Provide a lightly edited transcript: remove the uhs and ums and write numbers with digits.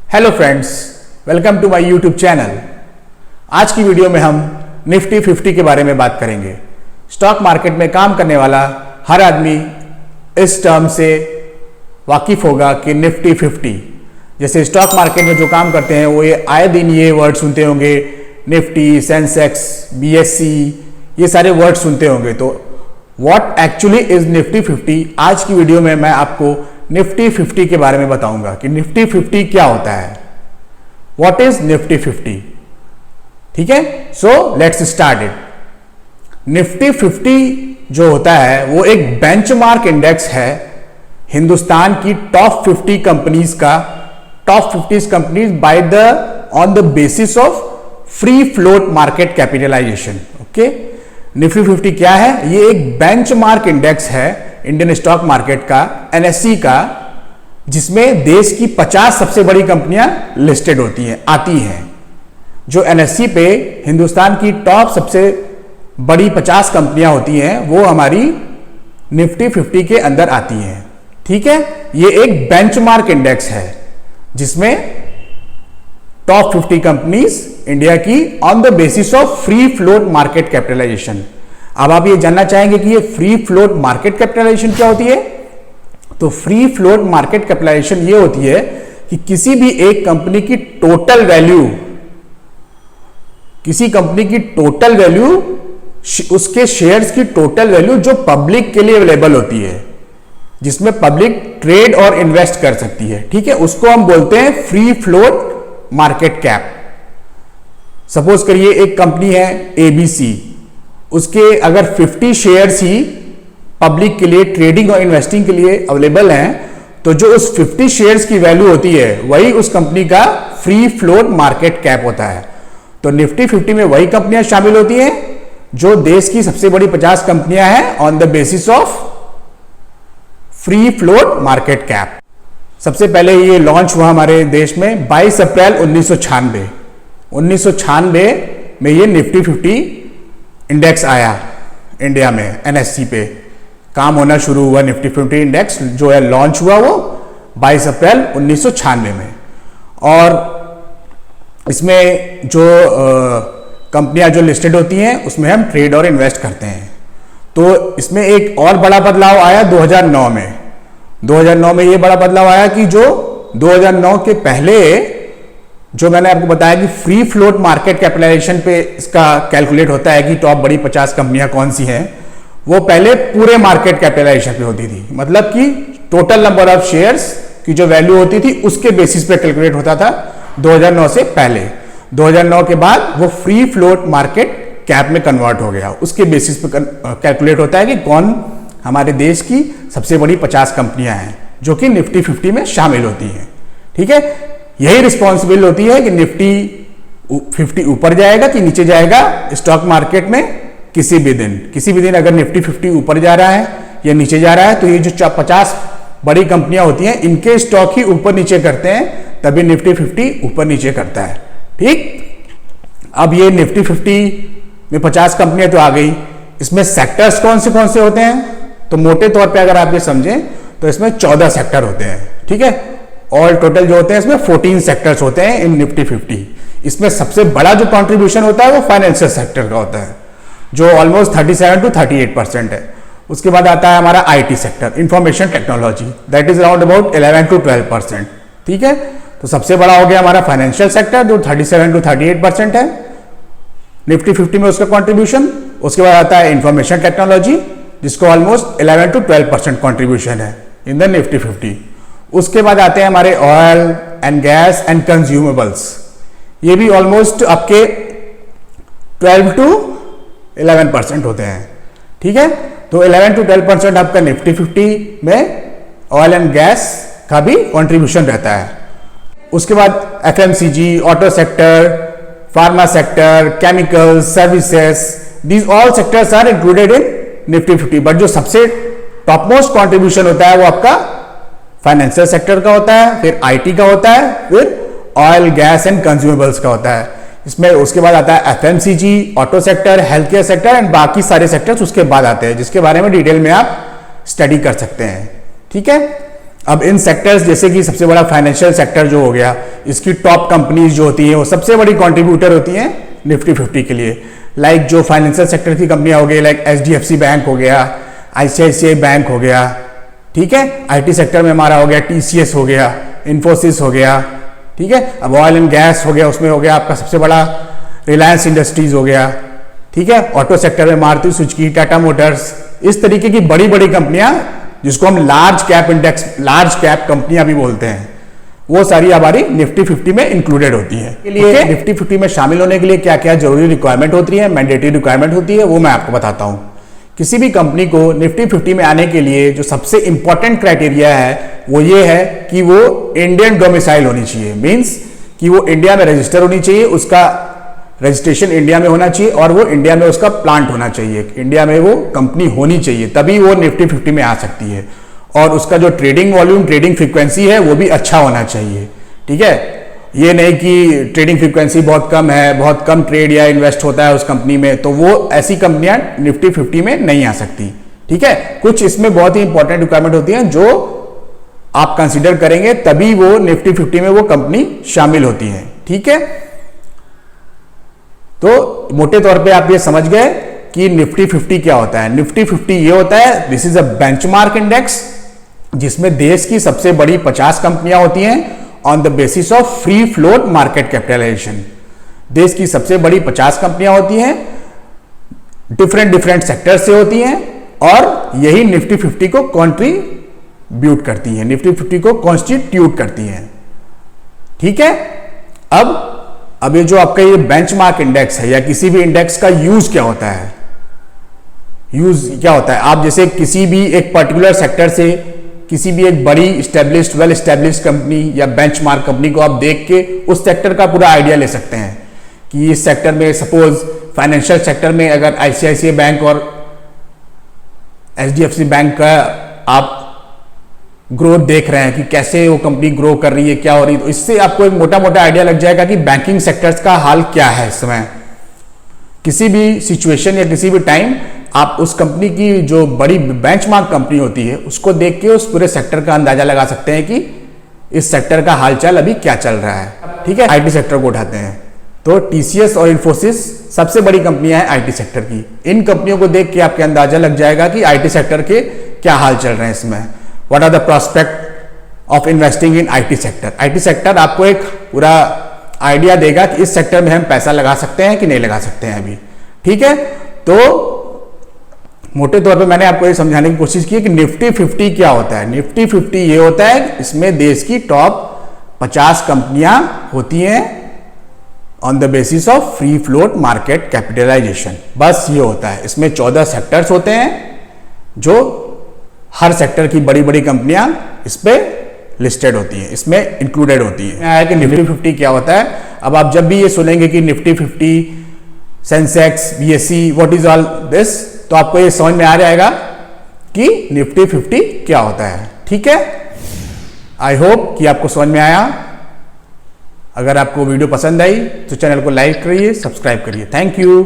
Hello friends, welcome to my YouTube channel. आज की video में हम निफ्टी 50 के बारे में बात करेंगे। स्टॉक मार्केट में काम करने वाला हर आदमी इस टर्म से वाकिफ होगा कि निफ्टी 50, जैसे स्टॉक मार्केट में जो काम करते हैं वो ये आए दिन ये वर्ड सुनते होंगे, निफ्टी, सेंसेक्स, बीएससी, ये सारे वर्ड सुनते होंगे। तो व्हाट एक्चुअली इज निफ्टी 50, आज की वीडियो में मैं आपको निफ्टी 50 के बारे में बताऊंगा कि निफ्टी 50 क्या होता है, व्हाट इज निफ्टी 50। ठीक है, so let's start it. Nifty 50 जो होता है वो एक बेंचमार्क इंडेक्स है हिंदुस्तान की टॉप 50 कंपनीज का, top 50 companies by the on the basis of free float market capitalisation. Okay, Nifty 50 क्या है? ये एक बेंचमार्क इंडेक्स है इंडियन स्टॉक मार्केट का, एनएससी का, जिसमें देश की 50 सबसे बड़ी कंपनियां लिस्टेड होती हैं, आती हैं। जो एनएससी पे हिंदुस्तान की टॉप सबसे बड़ी 50 कंपनियां होती हैं वो हमारी निफ्टी 50 के अंदर आती हैं। ठीक है, ये एक बेंचमार्क इंडेक्स है जिसमें टॉप 50 कंपनीज इंडिया की on the basis of free float market capitalisation. अब आप ये जानना चाहेंगे कि ये फ्री फ्लोट मार्केट कैपिटलाइजेशन क्या होती है? तो फ्री फ्लोट मार्केट कैपिटलाइजेशन ये होती है कि किसी भी एक कंपनी की टोटल वैल्यू, किसी कंपनी की टोटल वैल्यू, उसके शेयर्स की टोटल वैल्यू जो पब्लिक के लिए अवेलेबल होती है, जिसमें पब्लिक ट्रेड और इन्वेस्ट कर सकती है। ठीक है, उसको हम बोलते हैं free float market cap. Suppose करिए एक कंपनी है एबीसी, उसके अगर 50 शेयर्स ही पब्लिक के लिए ट्रेडिंग और इन्वेस्टिंग के लिए अवेलेबल हैं, तो जो उस 50 शेयर्स की वैल्यू होती है वही उस कंपनी का फ्री फ्लोट मार्केट कैप होता है। तो निफ्टी 50 में वही कंपनियां शामिल होती हैं जो देश की सबसे बड़ी 50 कंपनियां हैं on the basis of free float market cap. सबसे पहले ये लॉन्च हुआ हमारे देश में 22 अप्रैल 1996। 1996 में ये निफ्टी 50 इंडेक्स आया इंडिया में, एनएससी पे काम होना शुरू हुआ। निफ्टी 50 इंडेक्स जो है लॉन्च हुआ वो 22 अप्रैल 1996 में। और इसमें जो कंपनियां जो लिस्टेड होती हैं उसमें हम ट्रेड और इन्वेस्ट करते हैं। तो इसमें एक और बड़ा बदलाव आया 2009 में। 2009 में ये बड़ा बदलाव आया कि जो 2009 के पहले जो मैंने आपको बताया कि फ्री फ्लोट मार्केट कैपिटलाइजेशन पे इसका कैलकुलेट होता है कि टॉप बड़ी 50 कंपनियां कौन सी हैं, वो पहले पूरे मार्केट कैपिटलाइजेशन पे होती थी। मतलब कि टोटल नंबर ऑफ शेयर्स की जो वैल्यू होती थी उसके बेसिस पे कैलकुलेट होता था 2009 से पहले। 2009 के बाद वो फ्री फ्लोट मार्केट कैप में कन्वर्ट हो गया। उसके बेसिस पे कैलकुलेट होता है कि कौन हमारे देश की सबसे बड़ी 50 कंपनियां हैं जो कि निफ्टी 50 में शामिल होती हैं। ठीक है, यही रिस्पॉन्सिबल होती है कि निफ्टी 50 ऊपर जाएगा कि नीचे जाएगा स्टॉक मार्केट में। किसी भी दिन अगर निफ्टी 50 ऊपर जा रहा है या नीचे जा रहा है तो ये जो 50 बड़ी कंपनियां होती हैं इनके स्टॉक ही ऊपर नीचे करते हैं, तभी निफ्टी 50 ऊपर नीचे करता है। ठीक, अब ये निफ्टी 50 में 50 कंपनियां तो आ गई, इसमें सेक्टर्स कौन से होते हैं? तो मोटे तौर पे अगर आप ये समझें तो इसमें 14 सेक्टर होते हैं। ठीक है, ऑल टोटल जो होते हैं इसमें 14 सेक्टर्स होते हैं इन निफ्टी 50। इसमें सबसे बड़ा जो कंट्रीब्यूशन होता है वो फाइनेंशियल सेक्टर का होता है, जो ऑलमोस्ट 37 to 38% है। उसके बाद आता है हमारा IT sector, information technology, that is around about 11 to 12%। ठीक है, तो सबसे बड़ा हो गया हमारा फाइनेंशियल सेक्टर जो 37 to 38% है निफ्टी 50 में उसका कॉन्ट्रीब्यूशन। उसके बाद आता है इंफॉर्मेशन टेक्नोलॉजी जिसको ऑलमोस्ट 11 to 12% कॉन्ट्रीब्यूशन है इन द निफ्टी 50। उसके बाद आते हैं हमारे oil and gas and consumables, ये भी ऑलमोस्ट आपके 12 to 11% होते हैं। ठीक है, तो 11 to 12% आपका निफ्टी 50 में ऑयल एंड गैस का भी कंट्रीब्यूशन रहता है। उसके बाद FMCG, auto sector, pharma sector, chemical, services, these all sectors are included in Nifty 50। But जो सबसे टॉप मोस्ट कॉन्ट्रीब्यूशन होता है वो आपका फाइनेंशियल सेक्टर का होता है, फिर आईटी का होता है, फिर ऑयल गैस एंड कंज्यूमेबल्स का होता है। इसमें उसके बाद आता है FMCG, auto sector, health care sector and बाकी सारे सेक्टर्स उसके बाद आते हैं, जिसके बारे में डिटेल में आप स्टडी कर सकते हैं। ठीक है, अब इन सेक्टर्स जैसे कि सबसे बड़ा फाइनेंशियल सेक्टर जो हो गया, इसकी टॉप कंपनीज जो होती हैं वो सबसे बड़ी कंट्रीब्यूटर होती हैं निफ्टी 50 के लिए। लाइक जो फाइनेंशियल सेक्टर की कंपनियां हो गई, लाइक HDFC बैंक हो गया, ICICI बैंक हो गया, ठीक है। IT सेक्टर में हमारा हो गया TCS हो गया, इन्फोसिस हो गया, ठीक है। अब ऑयल एंड गैस हो गया, उसमें हो गया आपका सबसे बड़ा रिलायंस इंडस्ट्रीज हो गया, ठीक है। ऑटो सेक्टर में मारुति सुजुकी, टाटा मोटर्स, इस तरीके की बड़ी बड़ी कंपनियां जिसको हम large cap index, large cap कंपनियां भी बोलते हैं, वो सारी हमारी निफ्टी 50 में इंक्लूडेड होती है। के लिए निफ्टी 50 में शामिल होने के लिए क्या क्या जरूरी रिक्वायरमेंट होती है, मैंडेटरी रिक्वायरमेंट होती है, वो मैं आपको बताता हूं। किसी भी कंपनी को निफ्टी 50 में आने के लिए जो सबसे इंपॉर्टेंट क्राइटेरिया है वो ये है कि वो इंडियन डोमिसाइल होनी चाहिए। मींस कि वो इंडिया में रजिस्टर होनी चाहिए, उसका रजिस्ट्रेशन इंडिया में होना चाहिए और वो इंडिया में उसका प्लांट होना चाहिए, इंडिया में वो कंपनी होनी चाहिए, तभी वो निफ्टी 50 में आ सकती है। और उसका जो ट्रेडिंग वॉल्यूम, ट्रेडिंग फ्रीक्वेंसी है वो भी अच्छा होना चाहिए, ठीक है। ये नहीं कि ट्रेडिंग फ्रीक्वेंसी बहुत कम है, बहुत कम ट्रेड या इन्वेस्ट होता है उस कंपनी में, तो वो ऐसी कंपनियां निफ्टी 50 में नहीं आ सकती, ठीक है। कुछ इसमें बहुत ही इंपॉर्टेंट रिक्वायरमेंट होती हैं जो आप कंसीडर करेंगे तभी वो निफ्टी 50 में वो कंपनी शामिल होती है, ठीक है। तो मोटे तौर पे आप ये समझ गए कि निफ्टी 50 क्या होता है। निफ्टी 50 ये होता है, this is a benchmark index जिसमें देश की सबसे बड़ी 50 कंपनियां होती हैं on the basis of free float market capitalisation. देश की सबसे बड़ी 50 कंपनियां होती हैं, डिफरेंट डिफरेंट सेक्टर से होती हैं और यही निफ्टी 50 को कॉन्ट्रीब्यूट करती हैं, निफ्टी 50 को कॉन्स्टिट्यूट करती हैं, ठीक है। अब ये जो आपका ये बेंचमार्क इंडेक्स है या किसी भी इंडेक्स का यूज क्या होता है, यूज क्या होता है, आप जैसे किसी भी एक पर्टिकुलर सेक्टर से किसी भी एक बड़ी स्टैब्लिश्ड, वेल स्टैब्लिश्ड कंपनी या बेंचमार्क कंपनी को आप देख के उस सेक्टर का पूरा आइडिया ले सकते हैं कि इस सेक्टर में, सपोज फाइनेंशियल सेक्टर में अगर ICICI बैंक और HDFC बैंक का आप ग्रोथ देख रहे हैं कि कैसे वो कंपनी ग्रो कर रही है, क्या हो रही है, तो इससे आपको एक मोटा मोटा आइडिया लग जाएगा कि बैंकिंग सेक्टर्स का हाल क्या है इस समय। किसी भी सिचुएशन या किसी भी टाइम आप उस कंपनी की जो बड़ी बेंचमार्क कंपनी होती है उसको देख के उस पूरे सेक्टर का अंदाजा लगा सकते हैं कि इस सेक्टर का हालचाल अभी क्या चल रहा है, ठीक है। IT सेक्टर को उठाते हैं तो TCS और इन्फोसिस सबसे बड़ी कंपनियां हैं IT सेक्टर की। इन कंपनियों को देख के आपके अंदाजा लग जाएगा कि IT सेक्टर के क्या हाल चल रहे हैं इसमें। What are the prospect of investing in IT sector. IT sector आपको एक पूरा आइडिया देगा कि इस सेक्टर में हम पैसा लगा सकते हैं कि नहीं लगा सकते हैं अभी, ठीक है। तो मोटे तौर पे मैंने आपको ये समझाने की कोशिश की कि निफ्टी 50 क्या होता है। निफ्टी 50 ये होता है, इसमें देश की टॉप 50 कंपनियां होती हैं on the basis of free float market capitalisation, बस ये होता है। इसमें 14 सेक्टर्स होते हैं जो हर सेक्टर की बड़ी बड़ी कंपनियां इस पे लिस्टेड होती हैं, इसमें इंक्लूडेड होती हैं। आया कि निफ्टी 50 क्या होता है। अब आप जब भी ये सुनेंगे कि Nifty 50, Sensex, BSE, what is all this, तो आपको ये समझ में आ जाएगा कि निफ्टी 50 क्या होता है, ठीक है। आई होप कि आपको समझ में आया। अगर आपको वीडियो पसंद आई तो चैनल को लाइक करिए, सब्सक्राइब करिए। Thank you.